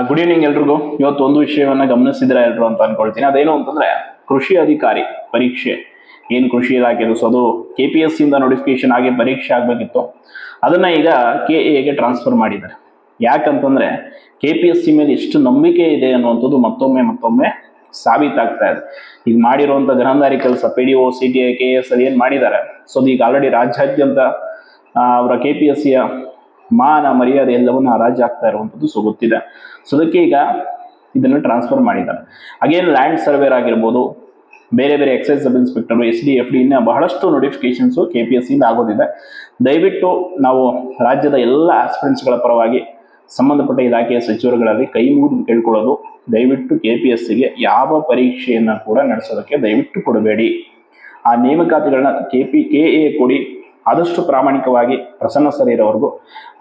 Good evening ಎಲ್ರಿಗೂ. ಇವತ್ತು ಒಂದು ವಿಷಯವನ್ನ ಗಮನಿಸಿದ್ರೆ ಎಲ್ರು ಅಂತ ಅನ್ಕೊಳ್ತೀನಿ. ಅದೇನು ಅಂತಂದ್ರೆ ಕೃಷಿ ಅಧಿಕಾರಿ ಪರೀಕ್ಷೆ ಏನು ಕೃಷಿ ಇಲಾಖೆದು. ಸೊ ಅದು KPSC ಇಂದ ನೋಟಿಫಿಕೇಶನ್ ಆಗಿ ಪರೀಕ್ಷೆ ಆಗ್ಬೇಕಿತ್ತು. ಅದನ್ನ ಈಗ KA ಗೆ ಟ್ರಾನ್ಸ್ಫರ್ ಮಾಡಿದ್ದಾರೆ. ಯಾಕಂತಂದ್ರೆ KPSC ಮೇಲೆ ಎಷ್ಟು ನಂಬಿಕೆ ಇದೆ ಅನ್ನುವಂಥದ್ದು ಮತ್ತೊಮ್ಮೆ ಸಾಬೀತಾಗ್ತಾ ಇದೆ. ಈಗ ಮಾಡಿರುವಂತ ಗರಂಧಾರಿ ಕೆಲಸ PDO CTI KS ಅಲ್ಲಿ ಏನ್ ಮಾಡಿದ್ದಾರೆ. ಸೊ ಈಗ ಆಲ್ರೆಡಿ ರಾಜ್ಯಾದ್ಯಂತ ಅವರ KPSCಯ ಮಾನ ಮರ್ಯಾದೆ ಎಲ್ಲವನ್ನ ಹರಾಜು ಆಗ್ತಾ ಇರುವಂಥದ್ದು ಸೊ ಗೊತ್ತಿದೆ. ಸೊ ಅದಕ್ಕೆ ಈಗ ಇದನ್ನು ಟ್ರಾನ್ಸ್ಫರ್ ಮಾಡಿದ್ದಾರೆ. ಅಗೇನ್ ಲ್ಯಾಂಡ್ ಸರ್ವೇರ್ ಆಗಿರ್ಬೋದು, ಬೇರೆ ಬೇರೆ exercise sub inspector, SD FD ಇನ್ನ ಬಹಳಷ್ಟು ನೋಟಿಫಿಕೇಶನ್ಸ್ KPSC ಇಂದ ಆಗೋದಿದೆ. ದಯವಿಟ್ಟು ನಾವು ರಾಜ್ಯದ ಎಲ್ಲ ಆಸ್ಪಿರೆಂಟ್ಸ್ಗಳ ಪರವಾಗಿ ಸಂಬಂಧಪಟ್ಟ ಇಲಾಖೆಯ ಸಚಿವರುಗಳಲ್ಲಿ ಕೈ ಮುಗಿದು ಕೇಳ್ಕೊಳ್ಳೋದು, ದಯವಿಟ್ಟು KPSCಗೆ ಯಾವ ಪರೀಕ್ಷೆಯನ್ನ ಕೂಡ ನಡೆಸೋದಕ್ಕೆ ದಯವಿಟ್ಟು ಕೊಡಬೇಡಿ. ಆ ನೇಮಕಾತಿಗಳನ್ನ KA ಕೊಡಿ. ಆದಷ್ಟು ಪ್ರಾಮಾಣಿಕವಾಗಿ ಪ್ರಸನ್ನ ಸರ್ ಇರೋವರೆಗೂ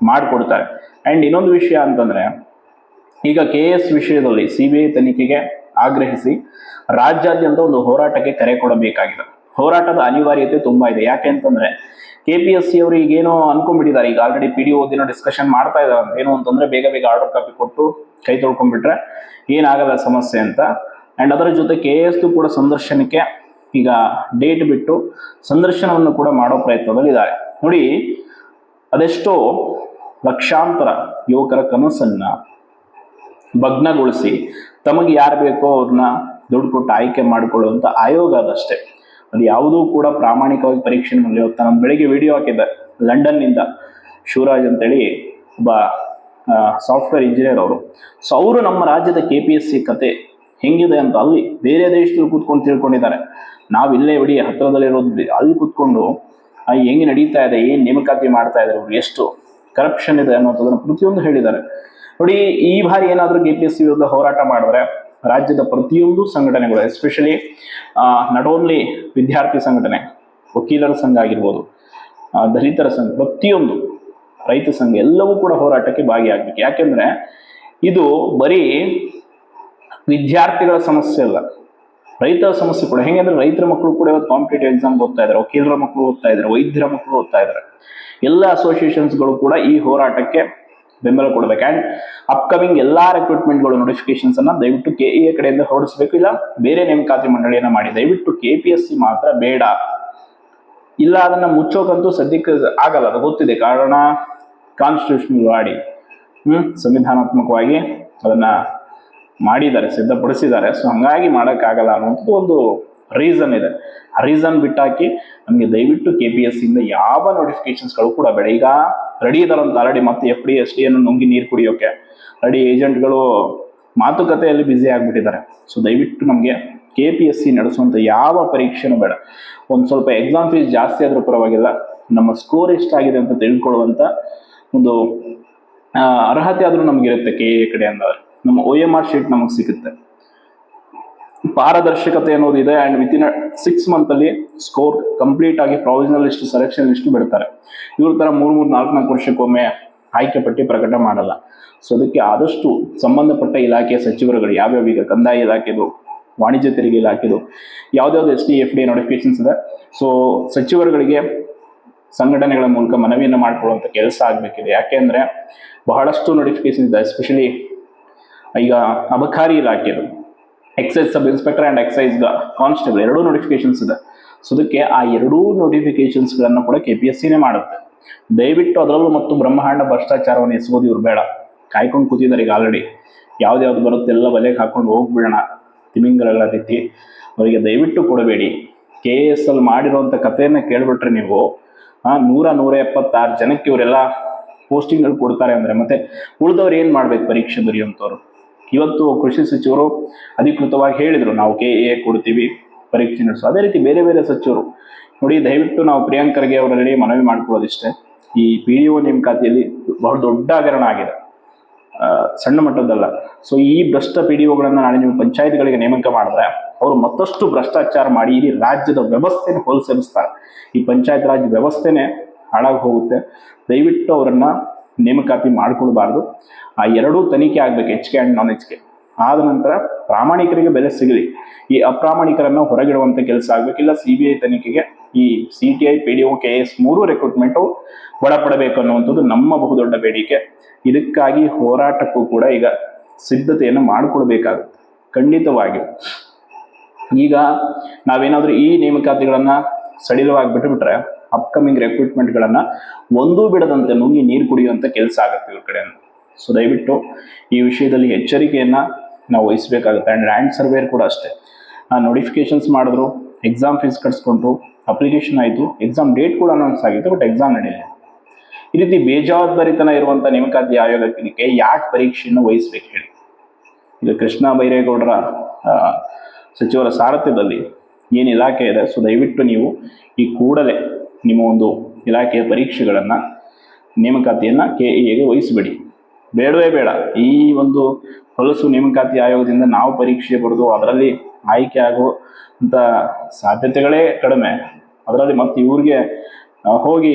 ಮಾಡಿಕೊಡ್ತಾರೆ. ಅಂಡ್ ಇನ್ನೊಂದು ವಿಷಯ ಅಂತಂದ್ರೆ, ಈಗ KS ವಿಷಯದಲ್ಲಿ CBI ತನಿಖೆಗೆ ಆಗ್ರಹಿಸಿ ರಾಜ್ಯಾದ್ಯಂತ ಒಂದು ಹೋರಾಟಕ್ಕೆ ಕರೆ ಕೊಡಬೇಕಾಗಿದೆ. ಹೋರಾಟದ ಅನಿವಾರ್ಯತೆ ತುಂಬಾ ಇದೆ. ಯಾಕೆ ಅಂತಂದ್ರೆ KPSC ಅವರು ಈಗೇನೋ ಅನ್ಕೊಂಡ್ಬಿಟ್ಟಿದ್ದಾರೆ. ಈಗ ಆಲ್ರೆಡಿ PDO ದಿನ ಡಿಸ್ಕಷನ್ ಮಾಡ್ತಾ ಇದ್ದಾರೆ. ಏನು ಅಂತಂದ್ರೆ ಬೇಗ ಆರ್ಡರ್ ಕಾಪಿ ಕೊಟ್ಟು ಕೈ ತೊಳ್ಕೊಂಡ್ಬಿಟ್ರೆ ಏನಾಗಲ್ಲ ಸಮಸ್ಯೆ ಅಂತ. ಅಂಡ್ ಅದರ ಜೊತೆ KS ಕೂಡ ಸಂದರ್ಶನಕ್ಕೆ ಈಗ ಡೇಟ್ ಬಿಟ್ಟು ಸಂದರ್ಶನವನ್ನು ಕೂಡ ಮಾಡೋ ಪ್ರಯತ್ನದಲ್ಲಿ ಇದ್ದಾರೆ. ನೋಡಿ, ಅದೆಷ್ಟೋ ಲಕ್ಷಾಂತರ ಯುವಕರ ಕನಸನ್ನ ಭಗ್ನಗೊಳಿಸಿ ತಮಗೆ ಯಾರು ಬೇಕೋ ಅವ್ರನ್ನ ದುಡ್ಡು ಕೊಟ್ಟು ಆಯ್ಕೆ ಮಾಡಿಕೊಳ್ಳುವಂತ ಆಯೋಗ ಅದಷ್ಟೇ. ಅದು ಯಾವುದೂ ಕೂಡ ಪ್ರಾಮಾಣಿಕವಾಗಿ ಪರೀಕ್ಷೆ ಇವತ್ತು ನಾನು ಬೆಳಿಗ್ಗೆ ವಿಡಿಯೋ ಹಾಕಿದ್ದೆ. ಲಂಡನ್ ನಿಂದ ಶಿವರಾಜ್ ಅಂತೇಳಿ ಒಬ್ಬ ಸಾಫ್ಟ್ವೇರ್ ಇಂಜಿನಿಯರ್ ಅವರು. ಸೊ ಅವರು ನಮ್ಮ ರಾಜ್ಯದ KPSC ಕತೆ ಹೆಂಗಿದೆ ಅಂತ ಅಲ್ಲಿ ಬೇರೆ ದೇಶದಲ್ಲಿ ಕೂತ್ಕೊಂಡು ತಿಳ್ಕೊಂಡಿದ್ದಾರೆ. ನಾವು ಇಲ್ಲೇ ಬಿಡಿ ಹತ್ರದಲ್ಲಿರೋದು ಅಲ್ಲಿ ಕೂತ್ಕೊಂಡು ಹೆಂಗೆ ನಡೀತಾ ಇದೆ, ಏನ್ ನೇಮಕಾತಿ ಮಾಡ್ತಾ ಇದ್ದಾರೆ, ಅವ್ರು ಎಷ್ಟು ಕರಪ್ಷನ್ ಇದೆ ಅನ್ನೋದನ್ನ ಪ್ರತಿಯೊಂದು ಹೇಳಿದ್ದಾರೆ. ನೋಡಿ, ಈ ಬಾರಿ ಏನಾದ್ರೂ KPSC ವಿರುದ್ಧ ಹೋರಾಟ ಮಾಡಿದ್ರೆ ರಾಜ್ಯದ ಪ್ರತಿಯೊಂದು ಸಂಘಟನೆಗಳು, ಎಸ್ಪೆಷಲಿ ನಾಟ್ ಓನ್ಲಿ ವಿದ್ಯಾರ್ಥಿ ಸಂಘಟನೆ, ವಕೀಲರ ಸಂಘ ಆಗಿರ್ಬೋದು, ದಲಿತರ ಸಂಘ, ಪ್ರತಿಯೊಂದು ರೈತ ಸಂಘ ಎಲ್ಲವೂ ಕೂಡ ಹೋರಾಟಕ್ಕೆ ಭಾಗಿಯಾಗಬೇಕು. ಯಾಕೆಂದ್ರೆ ಇದು ಬರೀ ವಿದ್ಯಾರ್ಥಿಗಳ ಸಮಸ್ಯೆ ಅಲ್ಲ, ರೈತರ ಸಮಸ್ಯೆ ಕೂಡ. ಹೆಂಗಂದ್ರೆ ರೈತರ ಮಕ್ಕಳು ಕೂಡ ಇವತ್ತು ಕಾಂಪಿಟೇಟಿವ್ ಎಕ್ಸಾಮ್ ಓದ್ತಾ ಇದ್ದಾರೆ, ವಕೀಲರ ಮಕ್ಕಳು ಓದ್ತಾ ಇದ್ದಾರೆ, ವೈದ್ಯರ ಮಕ್ಕಳು ಓದ್ತಾ ಇದ್ದಾರೆ. ಎಲ್ಲ ಅಸೋಸಿಯೇಷನ್ಸ್ಗಳು ಕೂಡ ಈ ಹೋರಾಟಕ್ಕೆ ಬೆಂಬಲ ಕೊಡಬೇಕು. ಅಂಡ್ ಅಪ್ಕಮಿಂಗ್ ಎಲ್ಲಾ ರಿಕ್ರೂಟ್ಮೆಂಟ್ಗಳು ನೋಟಿಫಿಕೇಶನ್ಸ್ ಅನ್ನ ದಯವಿಟ್ಟು KA ಕಡೆಯಿಂದ ಹೊರಡಿಸಬೇಕು. ಇಲ್ಲ ಬೇರೆ ನೇಮಕಾತಿ ಮಂಡಳಿಯನ್ನ ಮಾಡಿ, ದಯವಿಟ್ಟು KPSC ಮಾತ್ರ ಬೇಡ. ಇಲ್ಲ ಅದನ್ನ ಮುಚ್ಚೋಕಂತೂ ಸದ್ಯಕ್ಕೆ ಆಗಲ್ಲ, ಅದು ಗೊತ್ತಿದೆ. ಕಾರಣ ಕಾನ್ಸ್ಟಿಟ್ಯೂಷನಲ್ ಮಾಡಿ ಸಂವಿಧಾನಾತ್ಮಕವಾಗಿ ಅದನ್ನ ಮಾಡಿದ್ದಾರೆ, ಸಿದ್ಧಪಡಿಸಿದ್ದಾರೆ. ಸೊ ಹಂಗಾಗಿ ಮಾಡೋಕ್ಕಾಗಲ್ಲ ಅನ್ನುವಂಥದ್ದು ಒಂದು ರೀಸನ್ ಇದೆ. ಆ ರೀಸನ್ ಬಿಟ್ಟಾಕಿ ನಮಗೆ ದಯವಿಟ್ಟು KPSC ಇಂದ ಯಾವ ನೋಟಿಫಿಕೇಶನ್ಸ್ಗಳು ಕೂಡ ಬೇಡ. ಈಗ ರೆಡಿ ಇದಾರಂತ ಆಲ್ರೆಡಿ ಮತ್ತೆ FD SD ಅನ್ನು ನುಂಗಿ ನೀರು ಕುಡಿಯೋಕೆ ರೆಡಿ ಏಜೆಂಟ್ಗಳು ಮಾತುಕತೆಯಲ್ಲಿ ಬ್ಯುಸಿ ಆಗಿಬಿಟ್ಟಿದ್ದಾರೆ. ಸೊ ದಯವಿಟ್ಟು ನಮಗೆ KPSC ನಡೆಸುವಂಥ ಯಾವ ಪರೀಕ್ಷೆನೂ ಬೇಡ. ಒಂದು ಸ್ವಲ್ಪ ಎಕ್ಸಾಮ್ ಫೀಸ್ ಜಾಸ್ತಿ ಆದ್ರೂ ಪರವಾಗಿಲ್ಲ, ನಮ್ಮ ಸ್ಕೋರ್ ಎಷ್ಟಾಗಿದೆ ಅಂತ ತಿಳ್ಕೊಳ್ಳುವಂಥ ಒಂದು ಅರ್ಹತೆ ಆದ್ರೂ ನಮಗಿರುತ್ತೆ. KA ಕಡೆ ಅಂದ್ರೆ ನಮ್ಮ OMR ಶೀಟ್ ನಮಗೆ ಸಿಗುತ್ತೆ. ಪಾರದರ್ಶಕತೆ ಅನ್ನೋದು ಇದೆ. ಅಂಡ್ ವಿತಿನ್ 6 months ಅಲ್ಲಿ ಸ್ಕೋರ್ ಕಂಪ್ಲೀಟ್ ಆಗಿ ಪ್ರಾವಿಷನಲ್ ಲಿಸ್ಟ್, ಸೆಲೆಕ್ಷನ್ ಲಿಸ್ಟ್ ಬಿಡ್ತಾರೆ. ಇವ್ರ ತರ 3-4 ವರ್ಷಕ್ಕೊಮ್ಮೆ ಆಯ್ಕೆ ಪಟ್ಟಿ ಪ್ರಕಟ ಮಾಡಲ್ಲ. ಸೊ ಅದಕ್ಕೆ ಆದಷ್ಟು ಸಂಬಂಧಪಟ್ಟ ಇಲಾಖೆಯ ಸಚಿವರುಗಳು ಯಾವ್ಯಾವ, ಈಗ ಕಂದಾಯ ಇಲಾಖೆದು, ವಾಣಿಜ್ಯ ತೆರಿಗೆ ಇಲಾಖೆದು, ಯಾವ್ದಾವ್ದು SD FD ನೋಟಿಫಿಕೇಶನ್ಸ್ ಇದೆ. ಸೊ ಸಚಿವರುಗಳಿಗೆ ಸಂಘಟನೆಗಳ ಮೂಲಕ ಮನವಿಯನ್ನು ಮಾಡಿಕೊಳ್ಳುವಂತ ಕೆಲಸ ಆಗ್ಬೇಕಿದೆ. ಯಾಕೆಂದ್ರೆ ಬಹಳಷ್ಟು ನೋಟಿಫಿಕೇಶನ್ ಇದೆ. ಎಸ್ಪೆಷಲಿ ಈಗ ಅಬಕಾರಿ ಇಲಾಖೆದು, excise sub inspector and excise constable ಎರಡೂ ನೋಟಿಫಿಕೇಶನ್ಸ್ ಇದೆ. ಸೊ ಅದಕ್ಕೆ ಆ ಎರಡೂ ನೋಟಿಫಿಕೇಶನ್ಸ್ಗಳನ್ನು ಕೂಡ KPSCನೇ ಮಾಡುತ್ತೆ. ದಯವಿಟ್ಟು ಅದರಲ್ಲೂ ಮತ್ತು ಬ್ರಹ್ಮಾಂಡ ಭ್ರಷ್ಟಾಚಾರವನ್ನು ಎಸಗೋದು ಇವ್ರು ಬೇಡ. ಕಾಯ್ಕೊಂಡು ಕೂತಿದ್ದಾರೆ ಈಗ ಆಲ್ರೆಡಿ. ಯಾವ್ದು ಬರುತ್ತೆ ಎಲ್ಲ ಬಲೆಗೆ ಹಾಕೊಂಡು ಹೋಗ್ಬಿಡೋಣ ತಿಮಿಂಗಲಗಳ ರೀತಿ. ಅವರಿಗೆ ದಯವಿಟ್ಟು ಕೊಡಬೇಡಿ. KS ಅಲ್ಲಿ ಮಾಡಿರುವಂಥ ಕಥೆಯನ್ನ ಕೇಳ್ಬಿಟ್ರೆ ನೀವು 176 ಜನಕ್ಕೆ ಇವರೆಲ್ಲ ಪೋಸ್ಟಿಂಗ್ಗಳು ಕೊಡ್ತಾರೆ ಅಂದ್ರೆ ಮತ್ತೆ ಉಳಿದವ್ರು ಏನ್ ಮಾಡ್ಬೇಕು ಪರೀಕ್ಷೆ ಬರೆಯುವಂಥವ್ರು? ಇವತ್ತು ಕೃಷಿ ಸಚಿವರು ಅಧಿಕೃತವಾಗಿ ಹೇಳಿದ್ರು, ನಾವು KA ಕೊಡ್ತೀವಿ ಪರೀಕ್ಷೆ ನಡೆಸು. ಅದೇ ರೀತಿ ಬೇರೆ ಬೇರೆ ಸಚಿವರು ನೋಡಿ, ದಯವಿಟ್ಟು ನಾವು ಪ್ರಿಯಾಂಕ್ ಖರ್ಗೆ ಅವರಲ್ಲಿ ಮನವಿ ಮಾಡ್ಕೊಳ್ಳೋದಿಷ್ಟೇ. ಈ PDO ನೇಮಕಾತಿಯಲ್ಲಿ ಬಹಳ ದೊಡ್ಡ ಹಗರಣ ಆಗಿದೆ, ಸಣ್ಣ ಮಟ್ಟದ್ದಲ್ಲ. ಸೊ ಈ ಭ್ರಷ್ಟ PDOಗಳನ್ನ ನಾಳೆ ನೀವು ಪಂಚಾಯತ್ಗಳಿಗೆ ನೇಮಕ ಮಾಡಿದ್ರೆ ಅವರು ಮತ್ತಷ್ಟು ಭ್ರಷ್ಟಾಚಾರ ಮಾಡಿ ಇಡೀ ರಾಜ್ಯದ ವ್ಯವಸ್ಥೆನ ಹೋಲ್ಸೆಬಿಸ್ತಾರೆ. ಈ ಪಂಚಾಯತ್ ರಾಜ್ ವ್ಯವಸ್ಥೆನೆ ಹಾಳಾಗಿ ಹೋಗುತ್ತೆ. ದಯವಿಟ್ಟು ಅವರನ್ನ ನೇಮಕಾತಿ ಮಾಡ್ಕೊಳ್ಬಾರ್ದು. ಆ ಎರಡೂ ತನಿಖೆ ಆಗ್ಬೇಕು, HK ಅಂಡ್ ನಾನ್ HK. ಆದ ನಂತರ ಪ್ರಾಮಾಣಿಕರಿಗೆ ಬೆಲೆ ಸಿಗಲಿ. ಈ ಅಪ್ರಾಮಾಣಿಕರನ್ನ ಹೊರಗಿಡುವಂತ ಕೆಲಸ ಆಗ್ಬೇಕಿಲ್ಲ. CBI ತನಿಖೆಗೆ ಈ CTI PDO KS 3 ರಿಕ್ರೂಟ್ಮೆಂಟ್ ಒಳಪಡಬೇಕು ಅನ್ನುವಂಥದ್ದು ನಮ್ಮ ಬಹುದೊಡ್ಡ ಬೇಡಿಕೆ. ಇದಕ್ಕಾಗಿ ಹೋರಾಟಕ್ಕೂ ಕೂಡ ಈಗ ಸಿದ್ಧತೆಯನ್ನು ಮಾಡಿಕೊಡ್ಬೇಕಾಗುತ್ತೆ ಖಂಡಿತವಾಗಿ. ಈಗ ನಾವೇನಾದರೂ ಈ ನೇಮಕಾತಿಗಳನ್ನು ಸಡಿಲವಾಗಿ ಬಿಟ್ಟುಬಿಟ್ರೆ ಅಪ್ಕಮಿಂಗ್ ರೆಕ್ರೂಟ್ಮೆಂಟ್ಗಳನ್ನು ಒಂದೂ ಬಿಡದಂತೆ ನುಂಗಿ ನೀರು ಕುಡಿಯುವಂಥ ಕೆಲಸ ಆಗುತ್ತೆ ಇವ್ರ ಕಡೆಯಿಂದ. ಸೊ ದಯವಿಟ್ಟು ಈ ವಿಷಯದಲ್ಲಿ ಎಚ್ಚರಿಕೆಯನ್ನು ನಾವು ವಹಿಸಬೇಕಾಗುತ್ತೆ. ಆ್ಯಂಡ್ ಲ್ಯಾಂಡ್ ಸರ್ವೇರ್ ಕೂಡ ಅಷ್ಟೇ, ನೋಟಿಫಿಕೇಶನ್ಸ್ ಮಾಡಿದ್ರು, ಎಕ್ಸಾಮ್ ಫೀಸ್ ಕಟ್ಸ್ಕೊಂಡ್ರು, ಅಪ್ಲಿಕೇಶನ್ ಆಯಿತು, ಎಕ್ಸಾಮ್ ಡೇಟ್ ಕೂಡ ಅನೌನ್ಸ್ ಆಗಿತ್ತು, ಬಟ್ ಎಕ್ಸಾಮ್ ನಡೆಯಲಿಲ್ಲ. ಈ ರೀತಿ ಬೇಜವಾಬ್ದಾರಿತನ ಇರುವಂಥ ನೇಮಕಾತಿ ಆಯೋಗಕ್ಕೆ ಯಾಕೆ ಪರೀಕ್ಷೆಯನ್ನು ವಹಿಸ್ಬೇಕು ಹೇಳಿ? ಈಗ ಕೃಷ್ಣ ಬೈರೇಗೌಡರ ಸಚಿವರ ಸಾರಥ್ಯದಲ್ಲಿ ಏನು ಇಲಾಖೆ ಇದೆ, ಸೊ ದಯವಿಟ್ಟು ನೀವು ಈ ಕೂಡಲೇ ನಿಮ್ಮ ಒಂದು ಇಲಾಖೆಯ ಪರೀಕ್ಷೆಗಳನ್ನು ನೇಮಕಾತಿಯನ್ನು KEAಗೆ ವಹಿಸಬೇಡಿ. ಬೇಡವೇ ಬೇಡ. ಈ ಒಂದು ಹೊಲಸು ನೇಮಕಾತಿ ಆಯೋಗದಿಂದ ನಾವು ಪರೀಕ್ಷೆ ಬರೆದು ಅದರಲ್ಲಿ ಆಯ್ಕೆ ಆಗುವಂಥ ಸಾಧ್ಯತೆಗಳೇ ಕಡಿಮೆ. ಅದರಲ್ಲಿ ಮತ್ತೆ ಇವ್ರಿಗೆ ಹೋಗಿ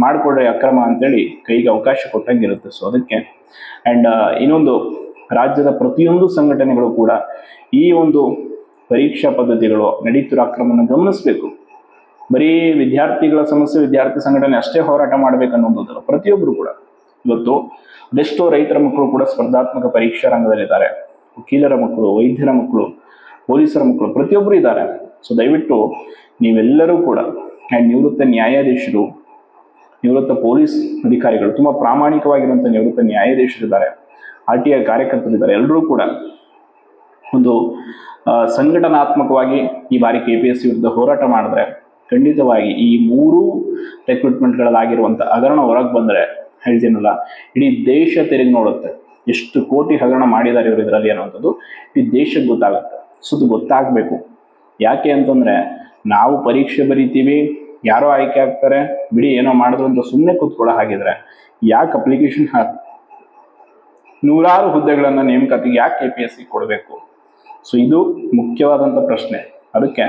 ಮಾಡಿಕೊಡ್ರಿ ಅಕ್ರಮ ಅಂತೇಳಿ ಕೈಗೆ ಅವಕಾಶ ಕೊಟ್ಟಂಗಿರುತ್ತೆ. ಸೊ ಅದಕ್ಕೆ ಆ್ಯಂಡ್ ಇನ್ನೊಂದು, ರಾಜ್ಯದ ಪ್ರತಿಯೊಂದು ಸಂಘಟನೆಗಳು ಕೂಡ ಈ ಒಂದು ಪರೀಕ್ಷಾ ಪದ್ಧತಿಗಳು ನಡೀತಿರೋ ಅಕ್ರಮವನ್ನು ಗಮನಿಸಬೇಕು. ಬರೀ ವಿದ್ಯಾರ್ಥಿಗಳ ಸಮಸ್ಯೆ, ವಿದ್ಯಾರ್ಥಿ ಸಂಘಟನೆ ಅಷ್ಟೇ ಹೋರಾಟ ಮಾಡಬೇಕನ್ನೋದಲ್ಲ, ಪ್ರತಿಯೊಬ್ಬರು ಕೂಡ. ಇವತ್ತು ಅದೆಷ್ಟೋ ರೈತರ ಮಕ್ಕಳು ಕೂಡ ಸ್ಪರ್ಧಾತ್ಮಕ ಪರೀಕ್ಷಾ ರಂಗದಲ್ಲಿದ್ದಾರೆ. ವಕೀಲರ ಮಕ್ಕಳು, ವೈದ್ಯರ ಮಕ್ಕಳು, ಪೊಲೀಸರ ಮಕ್ಕಳು, ಪ್ರತಿಯೊಬ್ಬರು ಇದ್ದಾರೆ. ಸೊ ದಯವಿಟ್ಟು ನೀವೆಲ್ಲರೂ ಕೂಡ, ಆ್ಯಂಡ್ ನಿವೃತ್ತ ನ್ಯಾಯಾಧೀಶರು, ನಿವೃತ್ತ ಪೊಲೀಸ್ ಅಧಿಕಾರಿಗಳು, ತುಂಬ ಪ್ರಾಮಾಣಿಕವಾಗಿರುವಂಥ ನಿವೃತ್ತ ನ್ಯಾಯಾಧೀಶರಿದ್ದಾರೆ, RTI ಕಾರ್ಯಕರ್ತರಿದ್ದಾರೆ, ಎಲ್ಲರೂ ಕೂಡ ಒಂದು ಸಂಘಟನಾತ್ಮಕವಾಗಿ ಈ ಬಾರಿ KPSC ವಿರುದ್ಧ ಹೋರಾಟ ಮಾಡಿದ್ರೆ ಖಂಡಿತವಾಗಿ ಈ 3 ರೆಕ್ರೂಟ್ಮೆಂಟ್ಗಳಲ್ಲಾಗಿರುವಂಥ ಹಗರಣ ಹೊರಗೆ ಬಂದರೆ, ಹೇಳ್ತೀನಲ್ಲ, ಇಡೀ ದೇಶ ತಿರುಗಿ ನೋಡುತ್ತೆ. ಎಷ್ಟು ಕೋಟಿ ಹಗರಣ ಮಾಡಿದ್ದಾರೆ ಇವರು ಇದರಲ್ಲಿ ಅನ್ನೋಂಥದ್ದು ಇಡೀ ದೇಶಕ್ಕೆ ಗೊತ್ತಾಗುತ್ತೆ. ಸೊ ಅದು ಗೊತ್ತಾಗಬೇಕು. ಯಾಕೆ ಅಂತಂದರೆ, ನಾವು ಪರೀಕ್ಷೆ ಬರೀತೀವಿ, ಯಾರೋ ಆಯ್ಕೆ ಆಗ್ತಾರೆ, ಬಿಡಿ ಏನೋ ಮಾಡಿದ್ರು ಅಂತ ಸುಮ್ಮನೆ ಕೂತ್ಕೊಳ್ಳೋ ಹಾಗಿದ್ರೆ ಯಾಕೆ ಅಪ್ಲಿಕೇಶನ್ ನೂರಾರು ಹುದ್ದೆಗಳನ್ನು ನೇಮಕಾತಿಗೆ ಯಾಕೆ KPSC ಕೊಡಬೇಕು? ಸೊ ಇದು ಮುಖ್ಯವಾದಂಥ ಪ್ರಶ್ನೆ. ಅದಕ್ಕೆ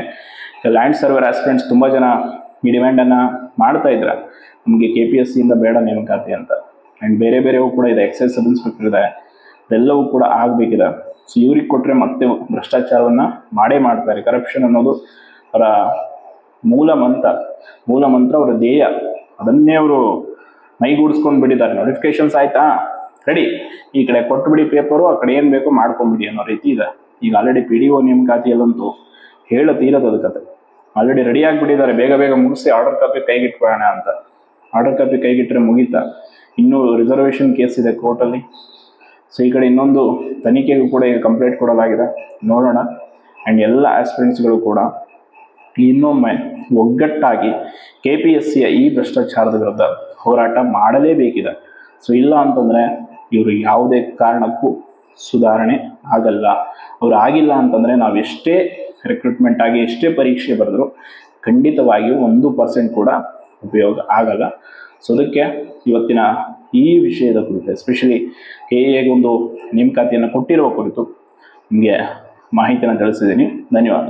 ಲ್ಯಾಂಡ್ ಸರ್ವೇರ್ ಆಸ್ಪಿರೆಂಟ್ಸ್ ತುಂಬ ಜನ ಈ ಡಿಮ್ಯಾಂಡನ್ನು ಮಾಡ್ತಾ ಇದ್ದಾರೆ, ನಮಗೆ KPSCಯಿಂದ ಬೇಡ ನೇಮಕಾತಿ ಅಂತ. ಆ್ಯಂಡ್ ಬೇರೆ ಬೇರೆವು ಕೂಡ ಇದೆ, ಎಕ್ಸೈಸ್ ಸಬ್ ಇನ್ಸ್ಪೆಕ್ಟರ್ ಇದೆ, ಅದೆಲ್ಲವೂ ಕೂಡ ಆಗಬೇಕಿದೆ. ಸೊ ಇವ್ರಿಗೆ ಕೊಟ್ಟರೆ ಮತ್ತೆ ಭ್ರಷ್ಟಾಚಾರವನ್ನು ಮಾಡೇ ಮಾಡ್ತಾರೆ. ಕರಪ್ಷನ್ ಅನ್ನೋದು ಅವರ ಮೂಲ ಮಂತ್ರ, ಅವರ ಧ್ಯೇಯ. ಅದನ್ನೇ ಅವರು ಮೈಗೂಡಿಸ್ಕೊಂಡು ಬಿಟ್ಟಿದ್ದಾರೆ. ನೋಟಿಫಿಕೇಶನ್ಸ್ ಆಯಿತಾ, ರೆಡಿ, ಈ ಕಡೆ ಕೊಟ್ಟುಬಿಡಿ ಪೇಪರು, ಆ ಕಡೆ ಏನು ಬೇಕೋ ಮಾಡ್ಕೊಂಬಿಡಿ ಅನ್ನೋ ರೀತಿ ಇದೆ. ಈಗ ಆಲ್ರೆಡಿ PDO ನೇಮಕಾತಿಯಲ್ಲಂತೂ ತೀರದ ಕತೆ ಆಲ್ರೆಡಿ ರೆಡಿ ಆಗಿಬಿಟ್ಟಿದ್ದಾರೆ. ಬೇಗ ಬೇಗ ಮುಗಿಸಿ ಆರ್ಡರ್ ಕಾಪಿ ಕೈಗಿಟ್ಕೊಳ್ಳೋಣ ಅಂತ. ಆರ್ಡರ್ ಕಾಪಿ ಕೈಗಿಟ್ಟರೆ ಮುಗೀತಾ? ಇನ್ನೂ ರಿಸರ್ವೇಷನ್ ಕೇಸ್ ಇದೆ ಕೋರ್ಟಲ್ಲಿ. ಸೊ ಈ ಕಡೆ ಇನ್ನೊಂದು ತನಿಖೆಗೂ ಕೂಡ ಈಗ ಕಂಪ್ಲೇಂಟ್ ಕೊಡಲಾಗಿದೆ, ನೋಡೋಣ. ಆ್ಯಂಡ್ ಎಲ್ಲ ಆಸ್ಪಿರೆಂಟ್ಸ್ಗಳು ಕೂಡ ಇನ್ನೊಮ್ಮೆ ಒಗ್ಗಟ್ಟಾಗಿ KPSCಯ ಈ ಭ್ರಷ್ಟಾಚಾರದ ವಿರುದ್ಧ ಹೋರಾಟ ಮಾಡಲೇಬೇಕಿದೆ. ಸೊ ಇಲ್ಲ ಅಂತಂದರೆ ಇವರು ಯಾವುದೇ ಕಾರಣಕ್ಕೂ ಸುಧಾರಣೆ ಆಗಲ್ಲ. ಅವ್ರು ಆಗಿಲ್ಲ ಅಂತಂದರೆ ನಾವು ಎಷ್ಟೇ ರಿಕ್ರೂಟ್ಮೆಂಟ್ ಆಗಿ ಎಷ್ಟೇ ಪರೀಕ್ಷೆ ಬರೆದ್ರು ಖಂಡಿತವಾಗಿಯೂ 1% ಕೂಡ ಉಪಯೋಗ ಆಗಲ್ಲ. ಸೊ ಅದಕ್ಕೆ ಇವತ್ತಿನ ಈ ವಿಷಯದ ಕುರಿತು, ಎಸ್ಪೆಷಲಿ KEAಗೆ ಒಂದು ನೇಮಕಾತಿಯನ್ನು ಕೊಟ್ಟಿರುವ ಕುರಿತು ನಿಮಗೆ ಮಾಹಿತಿಯನ್ನು ತಿಳಿಸಿದ್ದೀನಿ. ಧನ್ಯವಾದ.